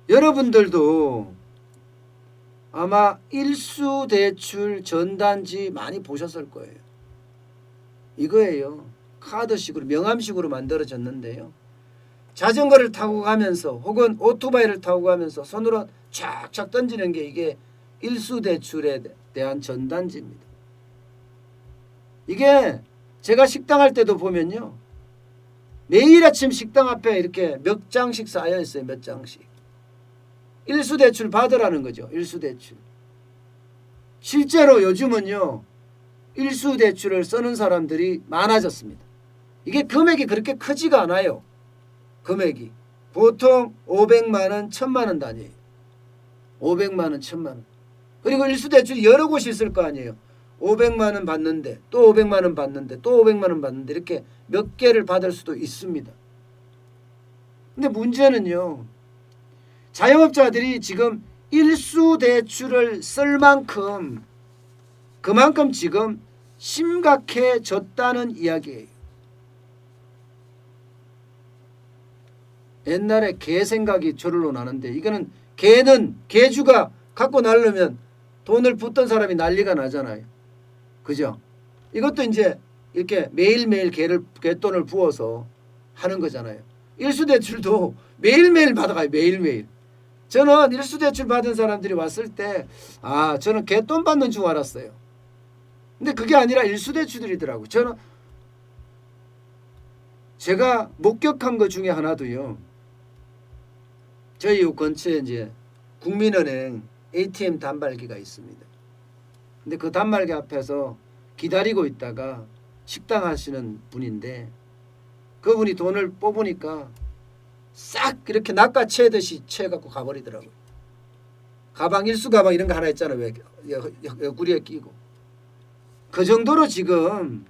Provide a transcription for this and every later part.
여러분들도 아마 일수대출 전단지 많이 보셨을 거예요. 이거예요. 카드식으로 명함식으로 만들어졌는데요. 자전거를 타고 가면서 혹은 오토바이를 타고 가면서 손으로 쫙쫙 던지는 게 이게 일수대출에 대한 전단지입니다. 이게 제가 식당 할 때도 보면요. 매일 아침 식당 앞에 이렇게 몇 장씩 쌓여 있어요. 몇 장씩. 일수대출 받으라는 거죠. 일수대출. 실제로 요즘은요. 일수대출을 쓰는 사람들이 많아졌습니다. 이게 금액이 그렇게 크지가 않아요. 금액이. 보통 500만 원, 1000만 원 단위예요. 500만 원, 1000만 원. 그리고 일수대출이 여러 곳이 있을 거 아니에요. 500만 원 받는데 또 500만 원 받는데 또 500만 원 받는데 이렇게 몇 개를 받을 수도 있습니다. 근데 문제는요. 자영업자들이 지금 일수대출을 쓸 만큼 그만큼 지금 심각해졌다는 이야기예요. 옛날에 개 생각이 저절로 나는데 이거는 개주가 갖고 나려면 돈을 붓던 사람이 난리가 나잖아요. 그죠? 이것도 이제 이렇게 매일매일 개돈을 부어서 하는 거잖아요. 일수대출도 매일매일 받아가요. 매일매일. 저는 일수대출 받은 사람들이 왔을 때 저는 개돈 받는 줄 알았어요. 근데 그게 아니라 일수대출이더라고요. 제가 목격한 것 중에 하나도요. 저희 근처에 이제 국민은행 ATM 단말기가 있습니다. 근데 그 단말기 앞에서 기다리고 있다가 식당 하시는 분인데 그분이 돈을 뽑으니까 싹 이렇게 낚아채듯이 채갖고 가버리더라고요. 가방 일수 가방 이런 거 하나 있잖아요. 왜 옆구리에 끼고. 그 정도로 지금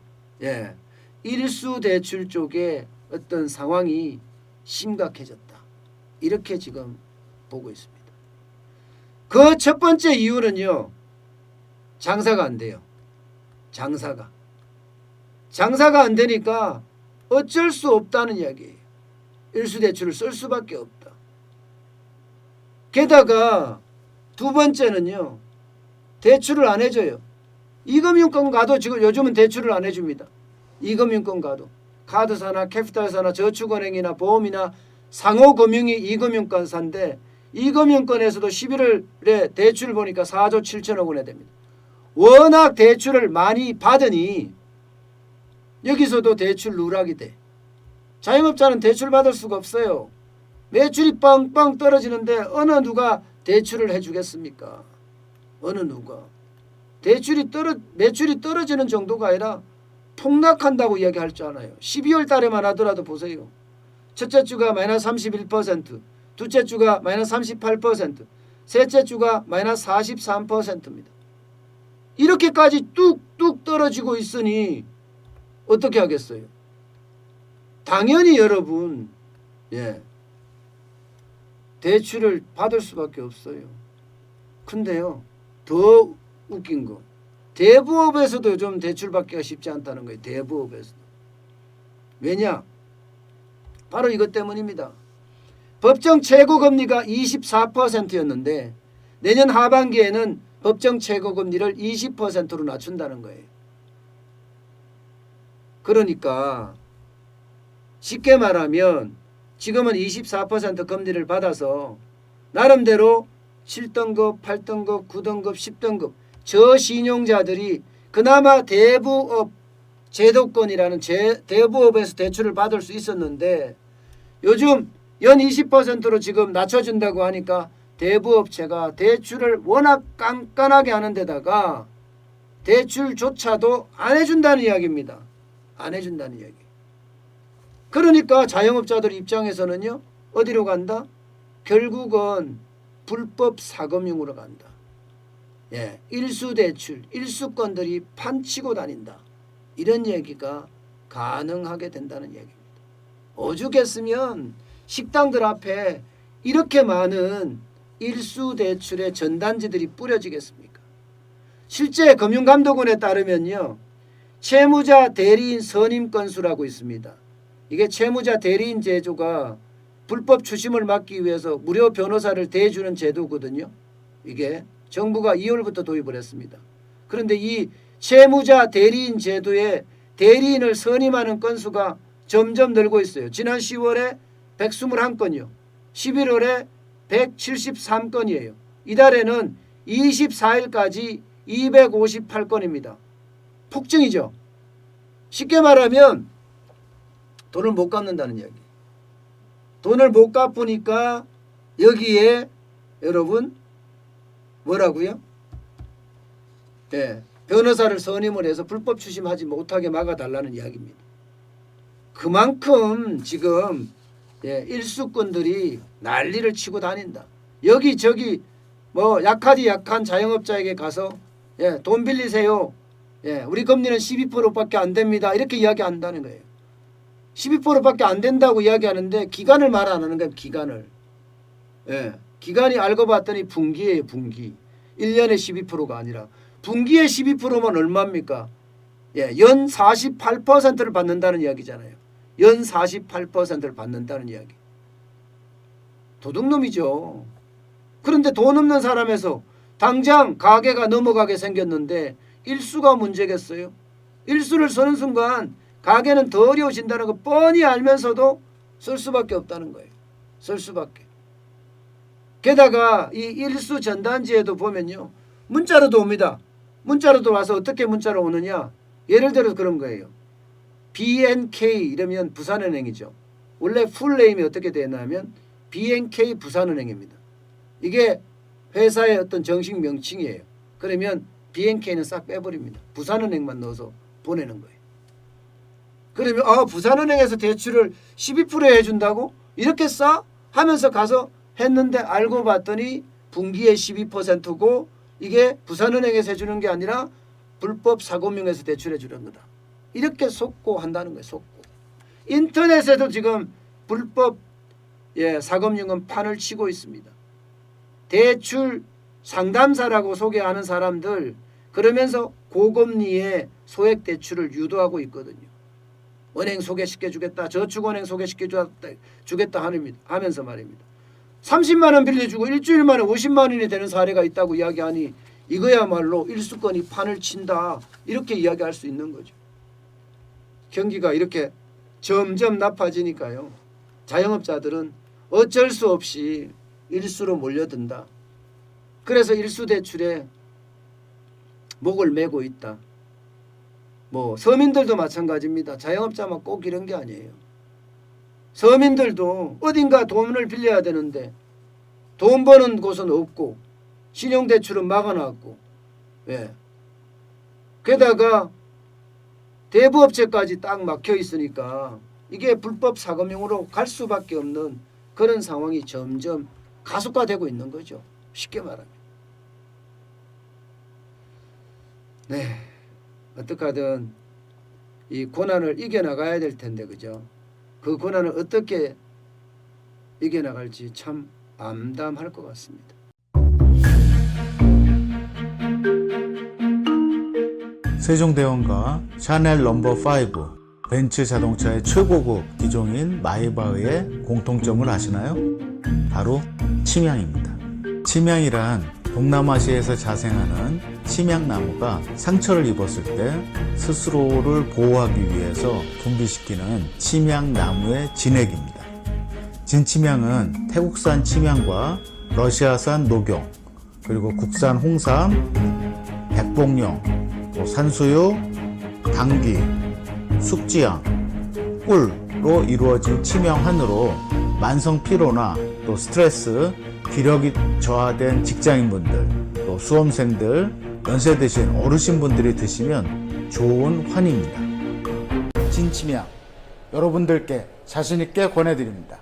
일수대출 쪽에 어떤 상황이 심각해졌다. 이렇게 지금 보고 있습니다. 그 첫 번째 이유는요. 장사가 안 돼요. 장사가 안 되니까 어쩔 수 없다는 이야기예요. 일수대출을 쓸 수밖에 없다. 게다가 두 번째는요. 대출을 안 해줘요. 이금융권 가도 지금 요즘은 대출을 안 해줍니다. 이금융권 가도. 카드사나 캐피탈사나 저축은행이나 보험이나 상호금융이 이금융권사인데 이금융권에서도 11월에 대출 보니까 4조 7천억 원에 됩니다. 워낙 대출을 많이 받으니 여기서도 대출 누락이 돼. 자영업자는 대출 받을 수가 없어요. 매출이 빵빵 떨어지는데 어느 누가 대출을 해주겠습니까? 어느 누가. 매출이 떨어지는 정도가 아니라 폭락한다고 이야기할 줄 알아요. 12월 달에만 하더라도 보세요. 첫째 주가 마이너스 31%, 둘째 주가 마이너스 38%, 셋째 주가 마이너스 43%입니다. 이렇게까지 뚝뚝 떨어지고 있으니 어떻게 하겠어요? 당연히 여러분 대출을 받을 수밖에 없어요. 근데요 더 웃긴 거 대부업에서도 요즘 대출 받기가 쉽지 않다는 거예요. 대부업에서도. 왜냐? 바로 이것 때문입니다. 법정 최고금리가 24%였는데 내년 하반기에는 법정 최고금리를 20%로 낮춘다는 거예요. 그러니까 쉽게 말하면 지금은 24% 금리를 받아서 나름대로 7등급, 8등급, 9등급, 10등급 저신용자들이 그나마 대부업 제도권이라는 대부업에서 대출을 받을 수 있었는데 요즘 연 20%로 지금 낮춰준다고 하니까 대부업체가 대출을 워낙 깐깐하게 하는 데다가 대출조차도 안 해준다는 이야기입니다. 안 해준다는 이야기. 그러니까 자영업자들 입장에서는요. 어디로 간다? 결국은 불법 사금융으로 간다. 일수대출, 일수권들이 판치고 다닌다. 이런 얘기가 가능하게 된다는 얘기입니다. 오죽했으면 식당들 앞에 이렇게 많은 일수대출의 전단지들이 뿌려지겠습니까? 실제 금융감독원에 따르면요. 채무자 대리인 선임 건수라고 있습니다. 이게 채무자 대리인 제도가 불법 추심을 막기 위해서 무료 변호사를 대주는 제도거든요. 이게 정부가 2월부터 도입을 했습니다. 그런데 이 채무자 대리인 제도에 대리인을 선임하는 건수가 점점 늘고 있어요. 지난 10월에 121건이요. 11월에 173건이에요. 이달에는 24일까지 258건입니다. 폭증이죠. 쉽게 말하면 돈을 못 갚는다는 이야기. 돈을 못 갚으니까 여기에 여러분 뭐라고요? 네, 변호사를 선임을 해서 불법 추심하지 못하게 막아달라는 이야기입니다. 그만큼 지금 일수꾼들이 난리를 치고 다닌다. 여기저기 뭐 약하디 약한 자영업자에게 가서 돈 빌리세요. 우리 금리는 12%밖에 안 됩니다. 이렇게 이야기한다는 거예요. 12%밖에 안 된다고 이야기하는데 기간을 말 안 하는 거예요. 기간을. 기간이 알고 봤더니 분기예요. 분기. 1년에 12%가 아니라 분기에 12%면 얼마입니까? 연 48%를 받는다는 이야기잖아요. 연 48%를 받는다는 이야기. 도둑놈이죠. 그런데 돈 없는 사람에서 당장 가게가 넘어가게 생겼는데 일수가 문제겠어요? 일수를 서는 순간 가게는 더 어려워진다는 거 뻔히 알면서도 쓸 수밖에 없다는 거예요. 쓸 수밖에. 게다가 이 일수 전단지에도 보면요. 문자로도 옵니다. 문자로도 와서 어떻게 문자로 오느냐. 예를 들어서 그런 거예요. BNK 이러면 부산은행이죠. 원래 풀네임이 어떻게 되냐면 BNK 부산은행입니다. 이게 회사의 어떤 정식 명칭이에요. 그러면 BNK는 싹 빼버립니다. 부산은행만 넣어서 보내는 거예요. 그러면 부산은행에서 대출을 12%에 해준다고? 이렇게 싸? 하면서 가서 했는데 알고 봤더니 분기에 12%고 이게 부산은행에서 해주는 게 아니라 불법 사금융에서 대출해 주는 거다. 이렇게 속고 한다는 거예요. 속고. 인터넷에도 지금 불법 사금융은 판을 치고 있습니다. 대출 상담사라고 소개하는 사람들 그러면서 고금리의 소액 대출을 유도하고 있거든요. 은행 소개시켜 주겠다. 저축은행 소개시켜 주겠다 하면서 말입니다. 30만 원 빌려주고 일주일 만에 50만 원이 되는 사례가 있다고 이야기하니 이거야말로 일수건이 판을 친다. 이렇게 이야기할 수 있는 거죠. 경기가 이렇게 점점 나빠지니까요. 자영업자들은 어쩔 수 없이 일수로 몰려든다. 그래서 일수대출에 목을 메고 있다. 뭐 서민들도 마찬가지입니다. 자영업자만 꼭 이런 게 아니에요. 서민들도 어딘가 돈을 빌려야 되는데 돈 버는 곳은 없고 신용대출은 막아놨고 게다가 대부업체까지 딱 막혀 있으니까 이게 불법 사금융으로 갈 수밖에 없는 그런 상황이 점점 가속화되고 있는 거죠. 쉽게 말하면. 어떻게 하든 이 고난을 이겨나가야 될 텐데 그죠? 그 고난을 어떻게 이겨나갈지 참 암담할 것 같습니다. 세종대왕과 샤넬 넘버5 벤츠 자동차의 최고급 기종인 마이바흐의 공통점을 아시나요? 바로 침향입니다. 침향이란 동남아시아에서 자생하는 침향나무가 상처를 입었을 때 스스로를 보호하기 위해서 분비시키는 침향나무의 진액입니다. 진침향은 태국산 침향과 러시아산 녹용, 그리고 국산 홍삼, 백봉령, 산수유, 당귀, 숙지향, 꿀로 이루어진 침향환으로 만성 피로나 또 스트레스, 기력이 저하된 직장인분들, 또 수험생들, 연세 드신 어르신분들이 드시면 좋은 환입니다. 진침향 여러분들께 자신있게 권해드립니다.